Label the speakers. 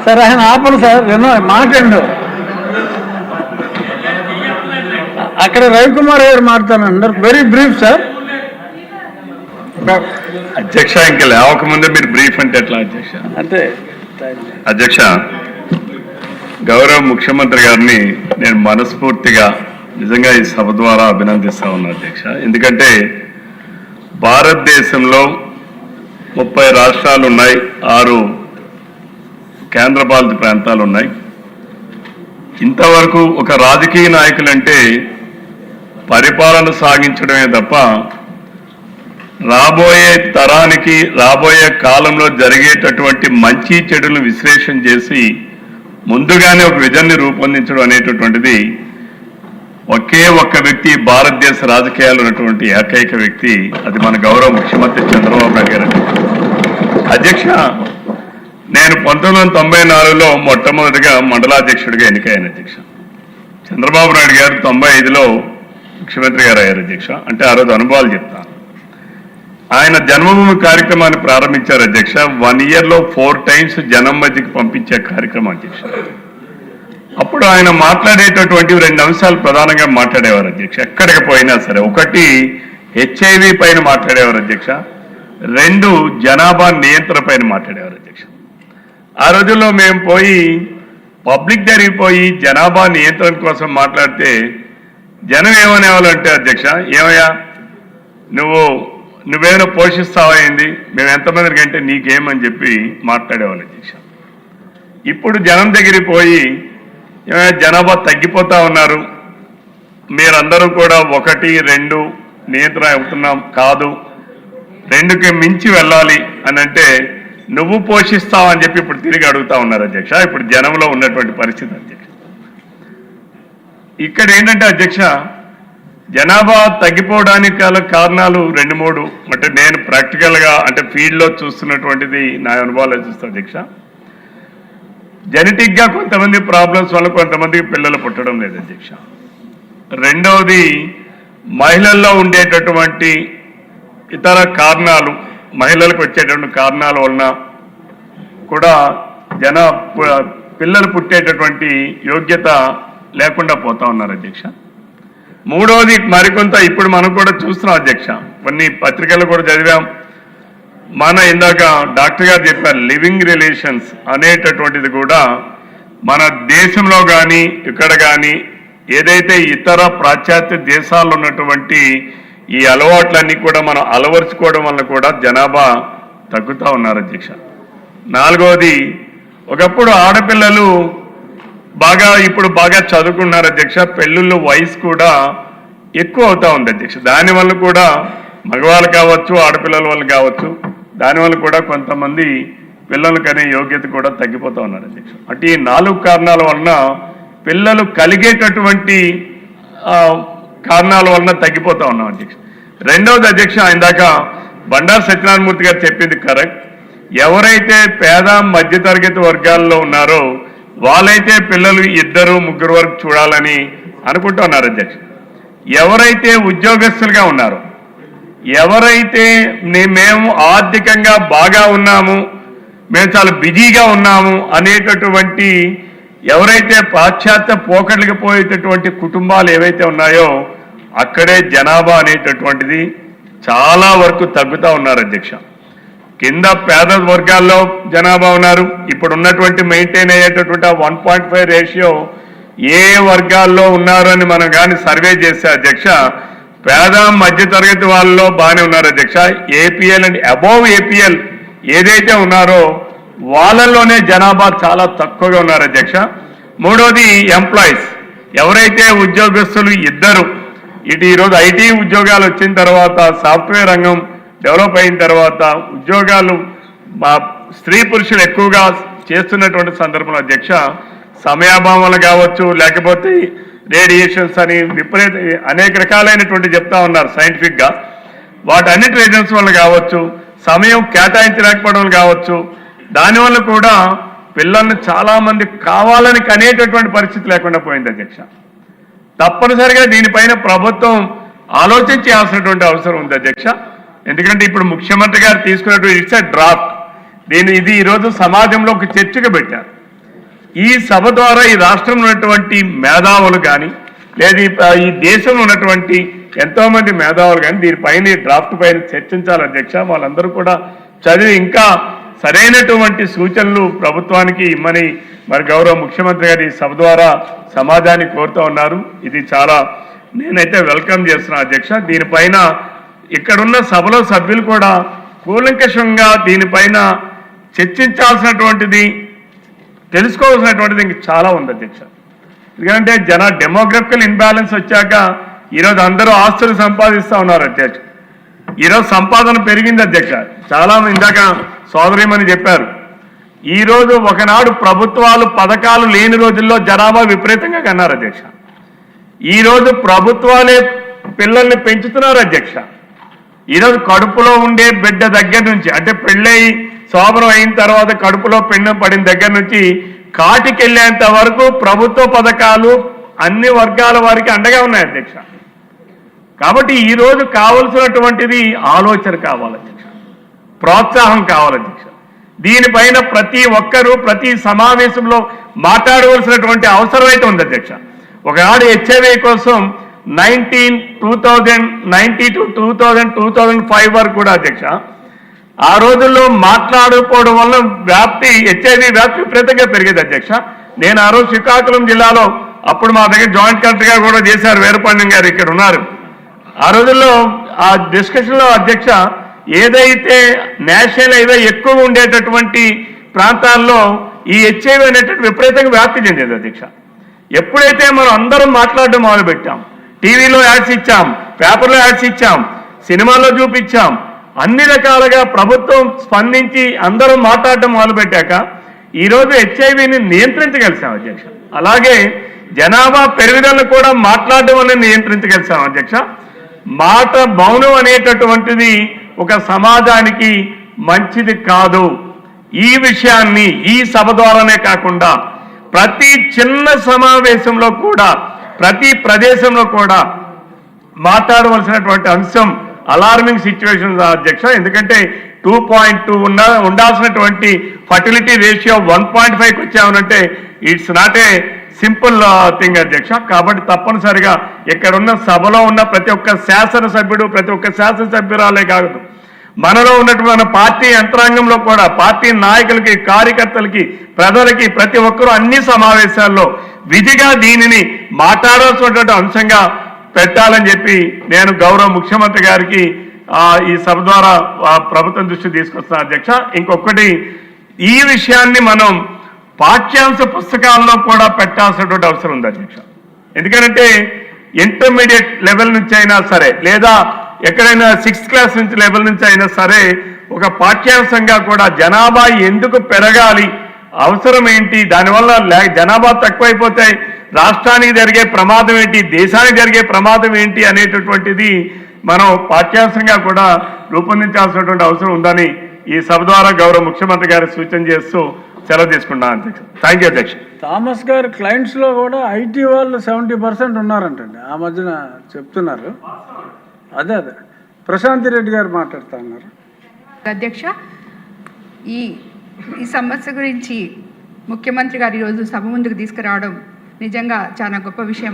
Speaker 1: Sir ఆయన ఆపడు sir, వినో మాట్లాడు. అక్కడ రవికుమార్ గారు మాట్లాడుతున్నారు. Very brief sir.
Speaker 2: అధ్యక్ష, ఇంకా లేవకముందే మీరు బ్రీఫ్ అంటే ఎట్లా అధ్యక్ష?
Speaker 1: అంటే
Speaker 2: అధ్యక్ష, గౌరవ ముఖ్యమంత్రి గారిని నేను మనస్ఫూర్తిగా నిజంగా ఈ సభ ద్వారా అభినందిస్తా ఉన్నా అధ్యక్ష. ఎందుకంటే భారతదేశంలో 30 రాష్ట్రాలు ఉన్నాయి, 6 కేంద్రపాలిత ప్రాంతాలు ఉన్నాయి. ఇంతవరకు ఒక రాజకీయ నాయకులంటే పరిపాలన సాగించడమే తప్ప రాబోయే తరానికి రాబోయే కాలంలో జరిగేటటువంటి మంచి చెడులను విశ్లేషణ చేసి ముందుగానే ఒక విజన్ని రూపొందించడం అనేటటువంటిది ఒకే ఒక్క వ్యక్తి భారతదేశ రాజకీయాలు ఉన్నటువంటి ఏకైక వ్యక్తి, అది మన గౌరవ ముఖ్యమంత్రి చంద్రబాబు నాయుడు గారు. అధ్యక్ష, నేను 1994లో మొట్టమొదటిగా మండలాధ్యక్షుడిగా ఎన్నికయ్యాను అధ్యక్ష. చంద్రబాబు నాయుడు గారు 95లో ముఖ్యమంత్రి గారు అయ్యారు అధ్యక్ష. అంటే ఆ రోజు అనుభవాలు చెప్తాను. ఆయన జన్మభూమి కార్యక్రమాన్ని ప్రారంభించారు అధ్యక్ష. 1 ఇయర్లో 4 టైమ్స్ జనం మధ్యకి పంపించే కార్యక్రమం అధ్యక్ష. అప్పుడు ఆయన మాట్లాడేటటువంటి 2 అంశాలు ప్రధానంగా మాట్లాడేవారు అధ్యక్ష. ఎక్కడికి పోయినా సరే, ఒకటి HIV పైన మాట్లాడేవారు అధ్యక్ష, 2 జనాభా నియంత్రణ పైన మాట్లాడేవారు అధ్యక్ష. ఆ రోజుల్లో మేము పోయి పబ్లిక్ జరిగిపోయి జనాభా నియంత్రణ కోసం మాట్లాడితే జనం ఏమనేవాళ్ళు అంటే అధ్యక్ష, ఏమయ్యా నువ్వేమైనా పోషిస్తావా అయింది, మేము ఎంతమందికి అంటే నీకేమని చెప్పి మాట్లాడేవాళ్ళు అధ్యక్ష. ఇప్పుడు జనం దగ్గరికి పోయి జనాభా తగ్గిపోతా ఉన్నారు, మీరందరూ కూడా 1, 2 నియంత్రణ అవుతున్నాం కాదు, 2కి మించి వెళ్ళాలి అని అంటే నువ్వు పోషిస్తావని చెప్పి ఇప్పుడు తిరిగి అడుగుతా ఉన్నారు అధ్యక్ష. ఇప్పుడు జనంలో ఉన్నటువంటి పరిస్థితి అధ్యక్ష. ఇక్కడ ఏంటంటే అధ్యక్ష, జనాభా తగ్గిపోవడానికి గల కారణాలు 2-3 అంటే నేను ప్రాక్టికల్గా అంటే ఫీల్డ్లో చూస్తున్నటువంటిది నా అనుభవాలు చూస్తాను అధ్యక్ష. జెనెటిక్గా కొంతమంది ప్రాబ్లమ్స్ వల్ల కొంతమందికి పిల్లలు పుట్టడం లేదు అధ్యక్ష. రెండవది మహిళల్లో ఉండేటటువంటి ఇతర కారణాలు, మహిళలకు వచ్చేటువంటి కారణాల వలన కూడా పిల్లలు పుట్టేటటువంటి యోగ్యత లేకుండా పోతా ఉన్నారు అధ్యక్ష. మూడవది మరికొంత ఇప్పుడు మనం కూడా చూస్తున్నాం అధ్యక్ష, కొన్ని పత్రికలు కూడా చదివాం. ఇందాక డాక్టర్ గారు చెప్పారు, లివింగ్ రిలేషన్స్ అనేటటువంటిది కూడా మన దేశంలో కానీ ఇక్కడ కానీ ఏదైతే ఇతర పాశ్చాత్య దేశాల్లో ఉన్నటువంటి ఈ అలవాట్లన్నీ కూడా మనం అలవరుచుకోవడం వల్ల కూడా జనాభా తగ్గుతూ ఉన్నారు అధ్యక్ష. నాలుగవది, ఒకప్పుడు ఆడపిల్లలు ఇప్పుడు బాగా చదువుకున్నారు అధ్యక్ష, పెళ్ళిళ్ళ వయసు కూడా ఎక్కువ అవుతా ఉంది అధ్యక్ష. దానివల్ల కూడా మగవాళ్ళు కావచ్చు, ఆడపిల్లల వల్ల కావచ్చు, దానివల్ల కూడా కొంతమంది పిల్లలకనే యోగ్యత కూడా తగ్గిపోతూ ఉన్నారు అధ్యక్ష. అంటే ఈ 4 కారణాల వలన పిల్లలు కలిగేటటువంటి కారణాల వలన తగ్గిపోతూ ఉన్నాం అధ్యక్ష. రెండవది అధ్యక్ష, ఇందాక బండారు సత్యనారాయణమూర్తి గారు చెప్పింది కరెక్ట్. ఎవరైతే పేద మధ్యతరగతి వర్గాల్లో ఉన్నారో వాళ్ళైతే పిల్లలు 2, 3 వరకు చూడాలని అనుకుంటున్నారు అధ్యక్ష. ఎవరైతే ఉద్యోగస్తులుగా ఉన్నారో, ఎవరైతే మేము ఆర్థికంగా బాగా ఉన్నాము, మేము చాలా బిజీగా ఉన్నాము అనేటటువంటి ఎవరైతే పాశ్చాత్య పోకట్లకి పోయేటటువంటి కుటుంబాలు ఏవైతే ఉన్నాయో అక్కడే జనాభా అనేటటువంటిది చాలా వరకు తగ్గుతూ ఉన్నారు అధ్యక్ష. కింద పేద వర్గాల్లో జనాభా ఉన్నారు. ఇప్పుడు ఉన్నటువంటి మెయింటైన్ అయ్యేటటువంటి 1.5 రేషియో ఏ వర్గాల్లో ఉన్నారు అని మనం కానీ సర్వే చేస్తే అధ్యక్ష, పేద మధ్యతరగతి వాళ్ళలో బాగానే ఉన్నారు అధ్యక్ష. ఏపీఎల్ అండ్ అబోవ్ ఏపీఎల్ ఏదైతే ఉన్నారో వాళ్ళల్లోనే జనాభా చాలా తక్కువగా ఉన్నారు అధ్యక్ష. మూడోది ఎంప్లాయీస్, ఎవరైతే ఉద్యోగస్తులు 2 ఈరోజు ఐటీ ఉద్యోగాలు వచ్చిన తర్వాత, సాఫ్ట్వేర్ రంగం డెవలప్ అయిన తర్వాత ఉద్యోగాలు స్త్రీ పురుషులు ఎక్కువగా చేస్తున్నటువంటి సందర్భంలో అధ్యక్ష, సమయాభావం కావచ్చు, లేకపోతే రేడియేషన్స్ అని అనేక రకాలైనటువంటి చెప్తా ఉన్నారు సైంటిఫిక్గా, వాటన్నిటి రీజన్స్ వల్ల కావచ్చు, సమయం కేటాయించలేకపోవడం కావచ్చు, దానివల్ల కూడా పిల్లల్ని చాలామంది కావాలని కనేటటువంటి పరిస్థితి లేకుండా పోయింది అధ్యక్ష. తప్పనిసరిగా దీనిపైన ప్రభుత్వం ఆలోచించాల్సినటువంటి అవసరం ఉంది అధ్యక్ష. ఎందుకంటే ఇప్పుడు ముఖ్యమంత్రి గారు తీసుకున్నటువంటి ఇట్స్ ఎ డ్రాఫ్ట్. ఇది ఈరోజు సమాజంలో ఒక చర్చగా పెట్టారు. ఈ సభ ద్వారా ఈ రాష్ట్రంలో ఉన్నటువంటి మేధావులు కానీ లేదా ఈ దేశంలో ఉన్నటువంటి ఎంతోమంది మేధావులు కానీ దీనిపైన డ్రాఫ్ట్ పైన చర్చించాలి అధ్యక్ష. వాళ్ళందరూ కూడా చదివి ఇంకా సరైనటువంటి సూచనలు ప్రభుత్వానికి ఇమ్మని మరి గౌరవ ముఖ్యమంత్రి గారు ఈ సభ ద్వారా సమాజాన్ని కోరుతూ ఉన్నారు. ఇది చాలా నేనైతే వెల్కమ్ చేస్తున్నా అధ్యక్ష. దీనిపైన ఇక్కడున్న సభలో సభ్యులు కూడా కూలంకషంగా దీనిపైన చర్చించాల్సినటువంటిది, తెలుసుకోవాల్సినటువంటిది ఇంక చాలా ఉంది అధ్యక్ష. ఎందుకంటే డెమోగ్రఫికల్ ఇన్బ్యాలెన్స్ వచ్చాక ఈరోజు అందరూ ఆస్తులు సంపాదిస్తూ ఉన్నారు అధ్యక్ష. ఈరోజు సంపాదన పెరిగింది అధ్యక్ష. చాలా ఇందాక సోదరిమని చెప్పారు, ఈరోజు ఒకనాడు ప్రభుత్వాలు పథకాలు లేని రోజుల్లో జనాభా విపరీతంగా కన్నారు అధ్యక్ష. ఈరోజు ప్రభుత్వాలే పిల్లల్ని పెంచుతున్నారు అధ్యక్ష. ఈరోజు కడుపులో ఉండే బిడ్డ దగ్గర నుంచి, అంటే పెళ్ళయి శోభనం అయిన తర్వాత కడుపులో పెండం పడిన దగ్గర నుంచి కాటికెళ్ళేంత వరకు ప్రభుత్వ పథకాలు అన్ని వర్గాల వారికి అండగా ఉన్నాయి అధ్యక్ష. కాబట్టి ఈరోజు కావలసినటువంటిది ఆలోచన కావాలి అధ్యక్ష, ప్రోత్సాహం కావాలి అధ్యక్ష. దీనిపైన ప్రతి ఒక్కరూ ప్రతి సమావేశంలో మాట్లాడవలసినటువంటి అవసరం అయితే ఉంది అధ్యక్ష. ఒకనాడు హెచ్ఐవి కోసం 2090 to 2005 వరకు కూడా అధ్యక్ష ఆ రోజుల్లో మాట్లాడుకోవడం వల్ల హెచ్ఐవి వ్యాప్తి విపరీతంగా పెరిగేది అధ్యక్ష. నేను ఆ రోజు శ్రీకాకుళం జిల్లాలో, అప్పుడు మా దగ్గర జాయింట్ కలెక్టర్గా కూడా చేశారు వీరపాండ్యం గారు, ఇక్కడ ఉన్నారు. ఆ రోజుల్లో ఆ డిస్కషన్లో అధ్యక్ష ఏదైతే నేషనల్ హైవే ఎక్కువ ఉండేటటువంటి ప్రాంతాల్లో ఈ హెచ్ఐవి అనేటువంటి విపరీతంగా వ్యాప్తి చెందేది అధ్యక్ష. ఎప్పుడైతే మనం అందరం మాట్లాడడం మొదలుపెట్టాం, టీవీలో యాడ్స్ ఇచ్చాం, పేపర్లో యాడ్స్ ఇచ్చాం, సినిమాల్లో చూపించాం, అన్ని రకాలుగా ప్రభుత్వం స్పందించి అందరూ మాట్లాడడం మొదలుపెట్టాక ఈరోజు హెచ్ఐవిని నియంత్రించగలిసాం అధ్యక్ష. అలాగే జనాభా పెరుగుదలను కూడా మాట్లాడడం అనేది నియంత్రించగలిసాం అధ్యక్ష. మాట మౌనం అనేటటువంటిది ఒక సమాజానికి మంచిది కాదు. ఈ విషయాన్ని ఈ సభ ద్వారానే కాకుండా ప్రతి చిన్న సమావేశంలో కూడా ప్రతి ప్రదేశంలో కూడా మాట్లాడవలసినటువంటి అంశం అలార్మింగ్ సిచ్యువేషన్ అధ్యక్ష. ఎందుకంటే 2.2 ఉండాల్సినటువంటి ఫర్టిలిటీ రేషియో 1.5కి వచ్చామనంటే it's not a simple thing అధ్యక్ష. కాబట్టి తప్పనిసరిగా ఇక్కడున్న సభలో ఉన్న ప్రతి ఒక్క శాసనసభ్యుడు, ప్రతి ఒక్క శాసనసభ్యురాలే కాదు, మనలో ఉన్నటువంటి మన పార్టీ యంత్రాంగంలో కూడా పార్టీ నాయకులకి, కార్యకర్తలకి, ప్రజలకి ప్రతి ఒక్కరూ అన్ని సమావేశాల్లో విధిగా దీనిని మాట్లాడాల్సినటువంటి అంశంగా పెట్టాలని చెప్పి నేను గౌరవ ముఖ్యమంత్రి గారికి ఈ సభ ద్వారా ప్రభుత్వం దృష్టి తీసుకొస్తున్నా అధ్యక్ష. ఇంకొకటి, ఈ విషయాన్ని మనం పాఠ్యాంశ పుస్తకాల్లో కూడా పెట్టాల్సినటువంటి అవసరం ఉంది అధ్యక్ష. ఎందుకంటే ఇంటర్మీడియట్ లెవెల్ నుంచి అయినా సరే, లేదా ఎక్కడైనా 6th క్లాస్ నుంచి లెవెల్ నుంచి అయినా సరే ఒక పాఠ్యాంశంగా కూడా జనాభా ఎందుకు పెరగాలి, అవసరం ఏంటి, దానివల్ల జనాభా తక్కువైపోతే రాష్ట్రానికి జరిగే ప్రమాదం ఏంటి, దేశానికి జరిగే ప్రమాదం ఏంటి అనేటటువంటిది మనం పాఠ్యాంశంగా కూడా రూపొందించాల్సినటువంటి అవసరం ఉందని ఈ సభ ద్వారా గౌరవ ముఖ్యమంత్రి గారి సూచన చేస్తూ సెలవు తీసుకుంటాను అధ్యక్ష. థ్యాంక్ యూ అధ్యక్ష.
Speaker 1: థామస్ గారు క్లయింట్స్లో కూడా ఐటీ వాళ్ళు 70% ఉన్నారంటండి, ఆ మధ్యన చెప్తున్నారు. అదే ప్రశాంతి రెడ్డి గారు మాట్లాడుతూ ఉన్నారు.
Speaker 3: అధ్యక్ష, ఈ సమస్య గురించి ముఖ్యమంత్రి గారు ఈరోజు సభ ముందుకు తీసుకురావడం నిజంగా చాలా గొప్ప విషయం.